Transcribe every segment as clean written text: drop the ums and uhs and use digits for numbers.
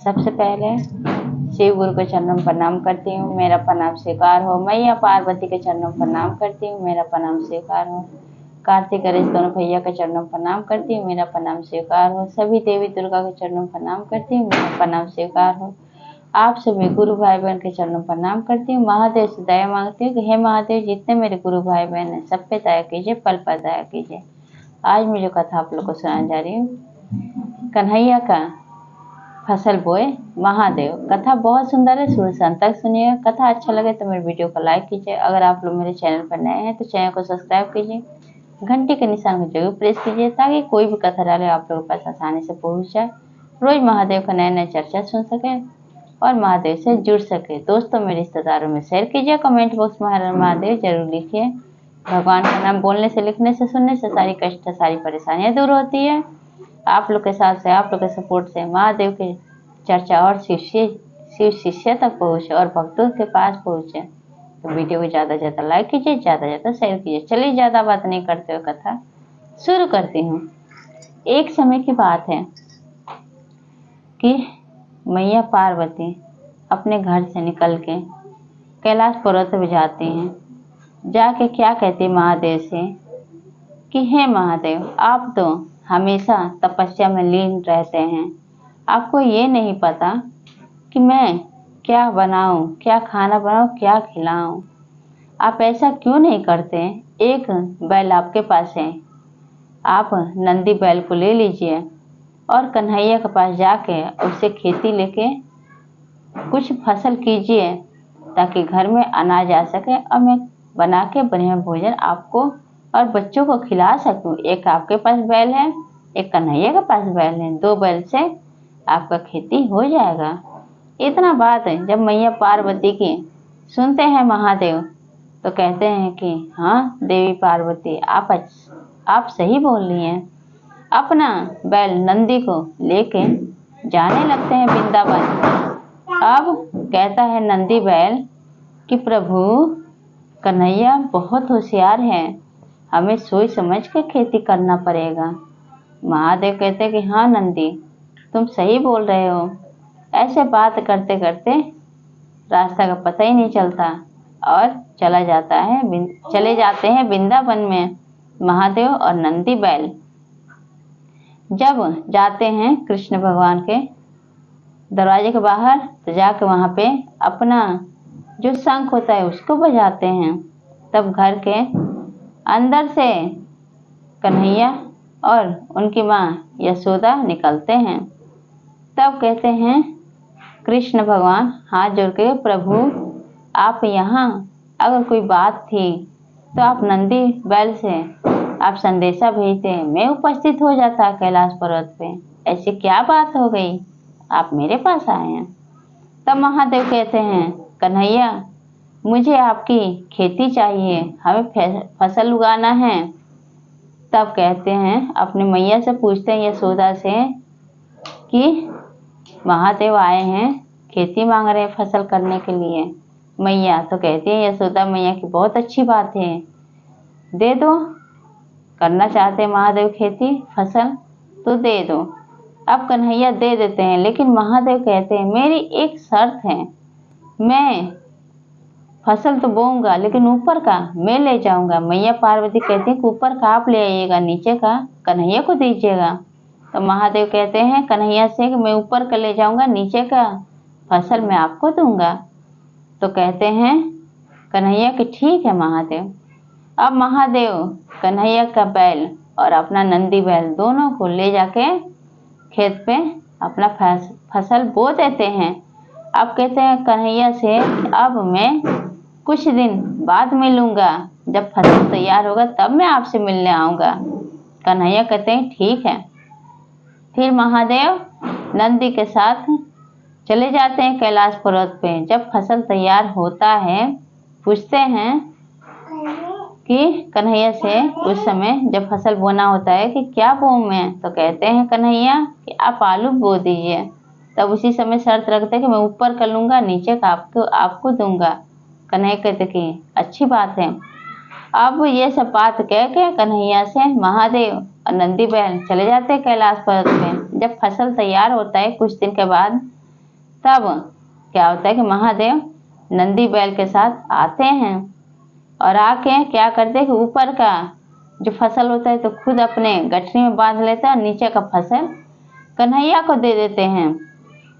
सबसे पहले शिव गुरु के चरणों में प्रणाम करती हूँ, मेरा प्रणाम स्वीकार हो। मैया पार्वती के चरणों में प्रणाम करती हूँ, मेरा प्रणाम स्वीकार हो। कार्तिक गणेश दोनों भैया के चरणों में प्रणाम करती हूँ, मेरा प्रणाम स्वीकार हो। सभी देवी दुर्गा के चरणों में प्रणाम करती हूँ, मेरा प्रणाम स्वीकार हो। आप सभी गुरु भाई बहन के चरणों में प्रणाम करती हूँ। महादेव से दया मांगती हूँ कि हे महादेव, जितने मेरे गुरु भाई बहन हैं सब पे दया कीजिए, पल पल दया कीजिए। आज मैं जो कथा आप लोग को सुनाने जा रही हूँ, कन्हैया का फसल बोए महादेव। कथा बहुत सुंदर है, शुरू से अंत तक सुनिएगा। कथा अच्छा लगे तो मेरे वीडियो को लाइक कीजिए। अगर आप लोग मेरे चैनल पर नए हैं तो चैनल को सब्सक्राइब कीजिए, घंटी के निशान को जरूर प्रेस कीजिए ताकि कोई भी कथा डाले आप लोगों के पास आसानी से पहुंच जाए। रोज महादेव का नए नए चर्चा सुन सके और महादेव से जुड़ सके। दोस्तों में रिश्तेदारों में शेयर कीजिए। कमेंट बॉक्स में हर हर महादेव जरूर लिखिए। भगवान का नाम बोलने से, लिखने से, सुनने से सारी कष्ट, सारी परेशानियां दूर होती है। आप लोग के साथ से, आप लोग के सपोर्ट से महादेव की चर्चा और शिव शिष्य तक पहुंचे और भक्तों के पास पहुंचे। तो वीडियो को ज्यादा ज्यादा लाइक कीजिए, ज्यादा ज्यादा शेयर कीजिए। चलिए ज्यादा बात नहीं करते हुए कथा शुरू करती हूँ। एक समय की बात है कि मैया पार्वती अपने घर से निकल के कैलाश पर्वत पर जाती हैं। जाके क्या कहती महादेव से कि हे महादेव, आप तो हमेशा तपस्या में लीन रहते हैं, आपको ये नहीं पता कि मैं क्या बनाऊं, क्या खाना बनाऊं, क्या खिलाऊं। आप ऐसा क्यों नहीं करते? एक बैल आपके पास है, आप नंदी बैल को ले लीजिए और कन्हैया के पास जाके उससे खेती लेके कुछ फसल कीजिए ताकि घर में अनाज आ सके और मैं बना के बढ़िया भोजन आपको और बच्चों को खिला सकूं। एक आपके पास बैल है, एक कन्हैया के पास बैल है, 2 बैल से आपका खेती हो जाएगा। इतना बात है जब मैया पार्वती की सुनते हैं महादेव तो कहते हैं कि हाँ देवी पार्वती, आप सही बोल रही हैं। अपना बैल नंदी को लेके जाने लगते हैं वृंदावन। अब कहता है नंदी बैल कि प्रभु, कन्हैया बहुत होशियार है, हमें सोच समझ के खेती करना पड़ेगा। महादेव कहते हैं कि हाँ नंदी, तुम सही बोल रहे हो। ऐसे बात करते करते रास्ता का पता ही नहीं चलता और चले जाते हैं वृंदावन में महादेव और नंदी बैल। जब जाते हैं कृष्ण भगवान के दरवाजे के बाहर तो जाके वहां पे अपना जो शंख होता है उसको बजाते हैं। तब घर के अंदर से कन्हैया और उनकी माँ यशोदा निकलते हैं। तब कहते हैं कृष्ण भगवान हाथ जोड़ के, प्रभु आप यहाँ, अगर कोई बात थी तो आप नंदी बैल से आप संदेशा भेजते, मैं उपस्थित हो जाता कैलाश पर्वत पे। ऐसी क्या बात हो गई, आप मेरे पास आए हैं? तब महादेव कहते हैं कन्हैया, मुझे आपकी खेती चाहिए, हमें फसल उगाना है। तब कहते हैं अपने मैया से पूछते हैं यशोदा से कि महादेव आए हैं, खेती मांग रहे हैं फसल करने के लिए। मैया तो कहती है यशोदा मैया की बहुत अच्छी बात है, दे दो। करना चाहते हैं महादेव खेती फसल तो दे दो। अब कन्हैया दे देते हैं, लेकिन महादेव कहते हैं मेरी एक शर्त है, मैं फसल तो बोऊंगा लेकिन ऊपर का मैं ले जाऊंगा। मैया पार्वती कहती है कि ऊपर का आप ले आइएगा, नीचे का कन्हैया को दीजिएगा। तो महादेव कहते हैं कन्हैया से कि मैं ऊपर का ले जाऊंगा, नीचे का फसल मैं आपको दूंगा। तो कहते हैं कन्हैया कि ठीक है महादेव। अब महादेव कन्हैया का बैल और अपना नंदी बैल दोनों को ले जाके खेत पे अपना फसल बो देते हैं। अब कहते हैं कन्हैया से अब मैं कुछ दिन बाद मिलूंगा, जब फसल तैयार होगा तब मैं आपसे मिलने आऊंगा। कन्हैया कहते हैं ठीक है। फिर महादेव नंदी के साथ चले जाते हैं कैलाश पर्वत पे। जब फसल तैयार होता है पूछते हैं कि कन्हैया से, उस समय जब फसल बोना होता है कि क्या बोऊं मैं, तो कहते हैं कन्हैया कि आप आलू बो दीजिए। तब उसी समय शर्त रखते हैं कि मैं ऊपर कर लूंगा, नीचे का आपको दूंगा। कन्हैया कहते कि अच्छी बात है। अब ये सब बात कह के कन्हैया से महादेव और नंदी बैल चले जाते हैं कैलाश पर्वत पे। जब फसल तैयार होता है कुछ दिन के बाद तब क्या होता है कि महादेव नंदी बैल के साथ आते हैं और आके क्या करते हैं कि ऊपर का जो फसल होता है तो खुद अपने गठरी में बांध लेते हैं और नीचे का फसल कन्हैया को दे देते हैं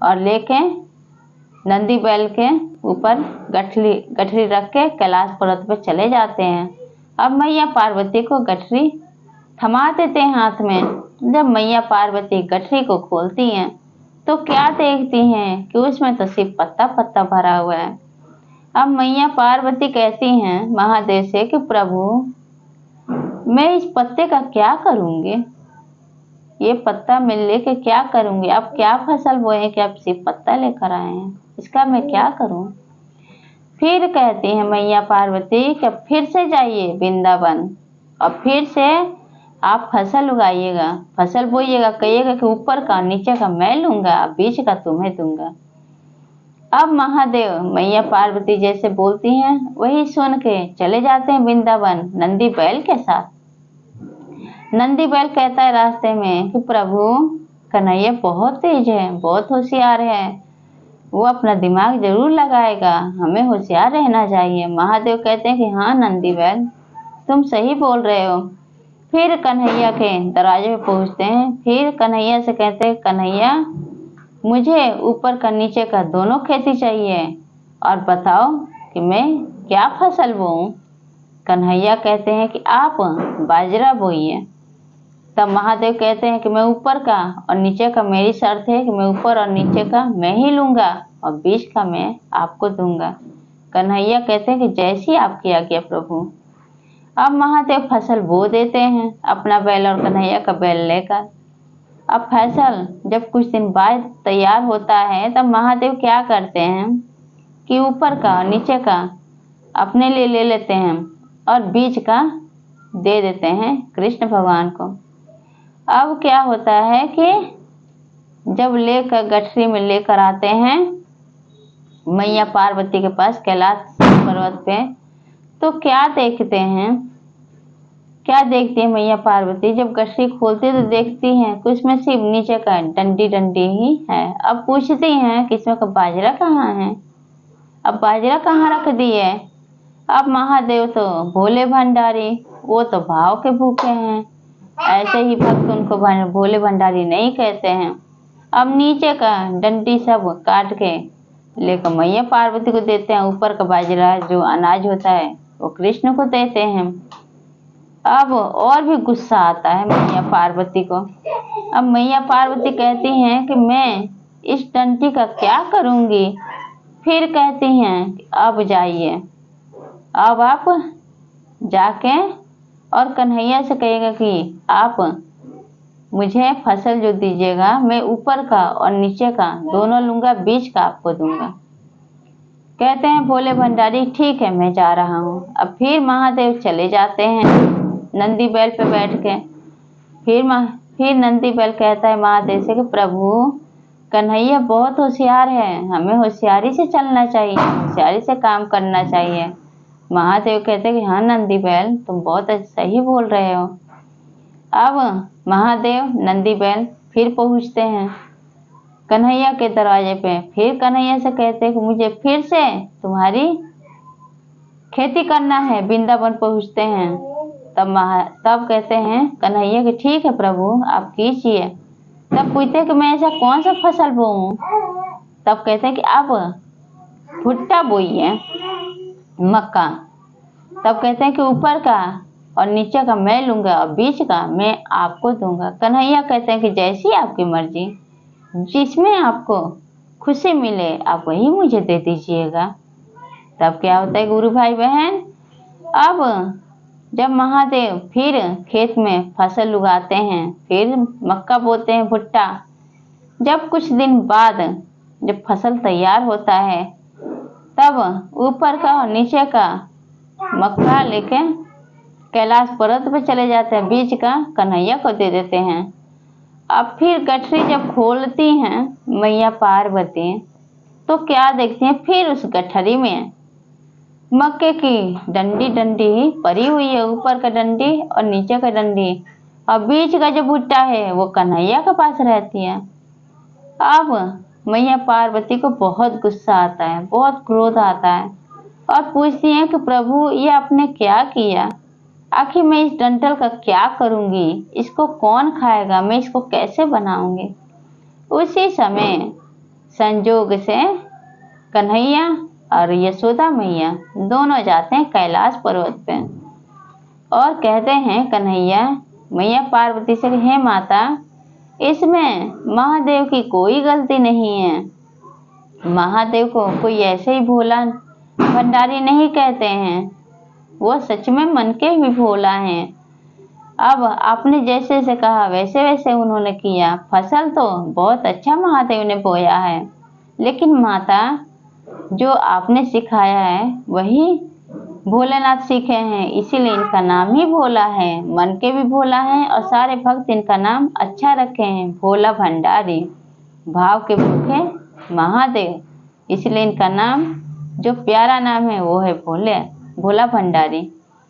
और लेके नंदी बैल के ऊपर गठरी रख के कैलाश पर्वत पर चले जाते हैं। अब मैया पार्वती को गठरी थमा देते हैं हाथ में। जब मैया पार्वती गठरी को खोलती हैं तो क्या देखती हैं कि उसमें तो सिर्फ पत्ता पत्ता भरा हुआ है। अब मैया पार्वती कहती हैं महादेव से कि प्रभु मैं इस पत्ते का क्या करूंगी, ये पत्ता मैं लेके क्या करूंगी, आप क्या फसल बोए कि आप सिर्फ पत्ता लेकर आए हैं, इसका मैं क्या करूं। फिर कहती हैं मैया पार्वती कि फिर से जाइए वृंदावन और फिर से आप फसल उगाइएगा, फसल बोइएगा, कहिएगा कि ऊपर का नीचे का मैं लूंगा, बीच का तुम्हें दूंगा। अब महादेव मैया पार्वती जैसे बोलती हैं वही सुन के चले जाते हैं वृंदावन नंदी बैल के साथ। नंदी बैल कहता है रास्ते में कि प्रभु कन्हैया बहुत तेज है, बहुत होशियार है, वो अपना दिमाग जरूर लगाएगा, हमें होशियार रहना चाहिए। महादेव कहते हैं कि हाँ नंदी बैल तुम सही बोल रहे हो। फिर कन्हैया के दरवाजे पे पहुंचते हैं। फिर कन्हैया से कहते हैं कन्हैया मुझे ऊपर का नीचे का दोनों खेती चाहिए और बताओ कि मैं क्या फसल बोऊं। कन्हैया कहते हैं कि आप बाजरा बोइए। तब महादेव कहते हैं कि मैं ऊपर का और नीचे का मेरी शर्त है कि मैं ऊपर और नीचे का मैं ही लूंगा और बीच का मैं आपको दूंगा। कन्हैया कहते हैं कि जैसी आपकी आज्ञा प्रभु। अब महादेव फसल बो देते हैं अपना बैल और कन्हैया का बैल लेकर। अब फसल जब कुछ दिन बाद तैयार होता है तब महादेव क्या करते हैं कि ऊपर का और नीचे का अपने लिए ले लेते हैं और बीच का दे देते हैं कृष्ण भगवान को। अब क्या होता है कि जब लेकर गठरी में लेकर आते हैं मैया पार्वती के पास कैलाश पर्वत पे तो क्या देखती है मैया पार्वती। जब गठरी खोलती तो देखती हैं कि उसमें सिर्फ नीचे का डंडी डंडी ही है। अब पूछती हैं कि इसमें का बाजरा कहाँ है, अब बाजरा कहाँ रख दिए। अब महादेव तो भोले भंडारी, वो तो भाव के भूखे हैं, ऐसे ही भक्त उनको भोले भंडारी नहीं कहते हैं। अब नीचे का डंडी सब काट के लेकर मैया पार्वती को देते हैं, ऊपर का बाजरा जो अनाज होता है वो कृष्ण को देते हैं। अब और भी गुस्सा आता है मैया पार्वती को। अब मैया पार्वती कहती हैं कि मैं इस डंडी का क्या करूंगी। फिर कहती हैं कि अब जाइए, अब आप जाके और कन्हैया से कहिएगा कि आप मुझे फसल जो दीजिएगा मैं ऊपर का और नीचे का दोनों लूंगा, बीच का आपको दूंगा। कहते हैं भोले भंडारी ठीक है मैं जा रहा हूँ। अब फिर महादेव चले जाते हैं नंदी बैल पे बैठ के। फिर नंदी बैल कहता है महादेव से कि प्रभु कन्हैया बहुत होशियार है, हमें होशियारी से चलना चाहिए, होशियारी से काम करना चाहिए। महादेव कहते हैं कि हाँ नंदी बैल तुम बहुत सही बोल रहे हो। अब महादेव नंदी बैल फिर पहुंचते हैं कन्हैया के दरवाजे पे। फिर कन्हैया से कहते हैं कि मुझे फिर से तुम्हारी खेती करना है। वृंदावन पहुंचते हैं तब कहते हैं कन्हैया कि ठीक है प्रभु आप कीजिए। तब पूछते हैं कि मैं ऐसा कौन सा फसल बोऊं। तब कहते हैं कि आप भुट्टा बोइए, मक्का। तब कहते हैं कि ऊपर का और नीचे का मैं लूंगा और बीच का मैं आपको दूंगा। कन्हैया कहते हैं कि जैसी आपकी मर्जी, जिसमें आपको खुशी मिले आप वही मुझे दे दीजिएगा। तब क्या होता है गुरु भाई बहन, अब जब महादेव फिर खेत में फसल उगाते हैं, फिर मक्का बोते हैं, भुट्टा। जब कुछ दिन बाद जब फसल तैयार होता है तब ऊपर का और नीचे का मक्का लेके कैलाश पर्वत पर चले जाते हैं, बीच का कन्हैया को दे देते हैं। अब फिर गठरी जब खोलती हैं मैया पार्वती तो क्या देखती हैं, फिर उस गठरी में मक्के की डंडी डंडी परी हुई है, ऊपर का डंडी और नीचे का डंडी, और बीच का जो भुट्टा है वो कन्हैया के पास रहती है। अब मैया पार्वती को बहुत गुस्सा आता है, बहुत क्रोध आता है और पूछती हैं कि प्रभु ये आपने क्या किया? आखिर मैं इस डंठल का क्या करूंगी? इसको कौन खाएगा? मैं इसको कैसे बनाऊंगी? उसी समय संजोग से कन्हैया और यशोदा मैया दोनों जाते हैं कैलाश पर्वत पे और कहते हैं कन्हैया मैया पार्वती से, हे माता, इसमें महादेव की कोई गलती नहीं है। महादेव को कोई ऐसे ही भोला भंडारी नहीं कहते हैं, वो सच में मन के भी भोला है। अब आपने जैसे से कहा वैसे वैसे उन्होंने किया। फसल तो बहुत अच्छा महादेव ने बोया है, लेकिन माता जो आपने सिखाया है वही भोलेनाथ सीखे हैं, इसीलिए इनका नाम ही भोला है। मन के भी भोला है और सारे भक्त इनका नाम अच्छा रखे हैं, भोला भंडारी, भाव के भूखे महादेव। इसलिए इनका नाम जो प्यारा नाम है वो है भोला भंडारी।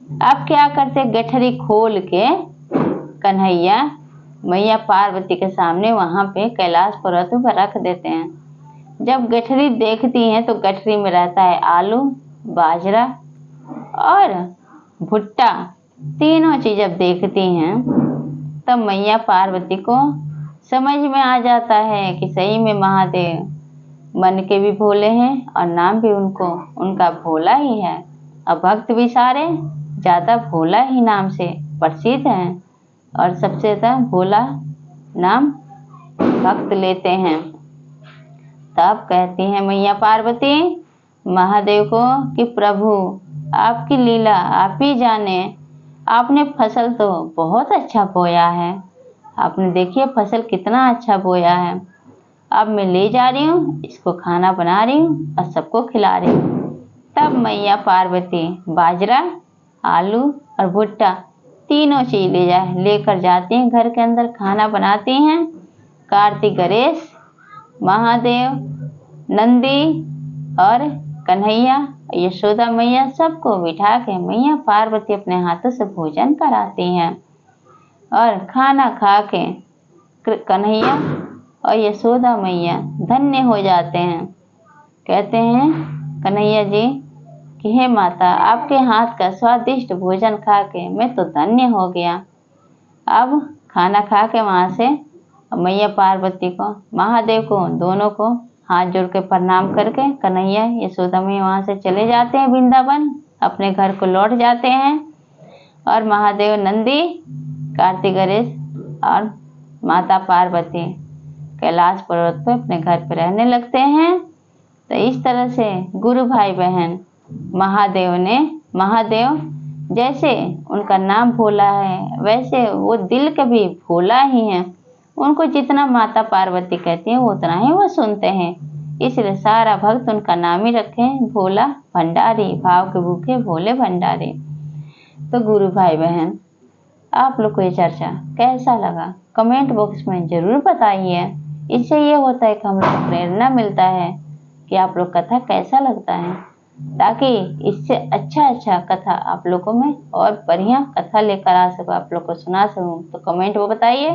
अब क्या करते, गठरी खोल के कन्हैया मैया पार्वती के सामने वहां पे कैलाश पर्वत पर रख देते हैं। जब गठरी देखती हैं तो गठरी में रहता है आलू, बाजरा और भुट्टा। तीनों चीज जब देखती हैं तब मैया पार्वती को समझ में आ जाता है कि सही में महादेव मन के भी भोले हैं और नाम भी उनका भोला ही है। और भक्त भी सारे ज्यादा भोला ही नाम से प्रसिद्ध हैं और सबसे ज्यादा भोला नाम भक्त लेते हैं। तब कहती हैं मैया पार्वती महादेव को कि प्रभु आपकी लीला आप ही जाने, आपने फसल तो बहुत अच्छा बोया है, आपने देखिए फसल कितना अच्छा बोया है। अब मैं ले जा रही हूँ, इसको खाना बना रही हूँ और सबको खिला रही हूँ। तब मैया पार्वती बाजरा, आलू और भुट्टा तीनों चीज लेकर जाती हैं घर के अंदर, खाना बनाती हैं। कार्तिक गणेश, महादेव, नंदी और कन्हैया, यशोदा मैया सबको बिठा के मैया पार्वती अपने हाथों से भोजन कराती हैं और खाना खा के कन्हैया और यशोदा मैया धन्य हो जाते हैं। कहते हैं कन्हैया जी कि हे माता, आपके हाथ का स्वादिष्ट भोजन खा के मैं तो धन्य हो गया। अब खाना खा के वहां से मैया पार्वती को, महादेव को, दोनों को हाथ जोड़ के प्रणाम करके कन्हैया यशोदा मैया वहां से चले जाते हैं वृंदावन, अपने घर को लौट जाते हैं। और महादेव, नंदी, कार्तिक गणेश और माता पार्वती कैलाश पर्वत पर अपने घर पर रहने लगते हैं। तो इस तरह से गुरु भाई बहन महादेव जैसे उनका नाम भोला है वैसे वो दिल के भी भोला ही हैं। उनको जितना माता पार्वती कहती हैं उतना ही वो सुनते हैं, इसलिए सारा भक्त उनका नाम ही रखे भोला भंडारी, भाव के भूखे भोले भंडारी। तो गुरु भाई बहन, आप लोग को ये चर्चा कैसा लगा कमेंट बॉक्स में जरूर बताइए। इससे ये होता है कि हम लोग को प्रेरणा मिलता है कि आप लोग कथा कैसा लगता है, ताकि इससे अच्छा कथा आप लोगों में और बढ़िया कथा लेकर आ सकूं, आप लोग को सुना सकूं। तो कमेंट में बताइए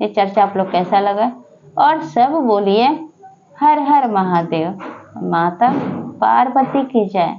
ये चर्चा आप लोग कैसा लगा और सब बोलिए हर हर महादेव, माता पार्वती की जय।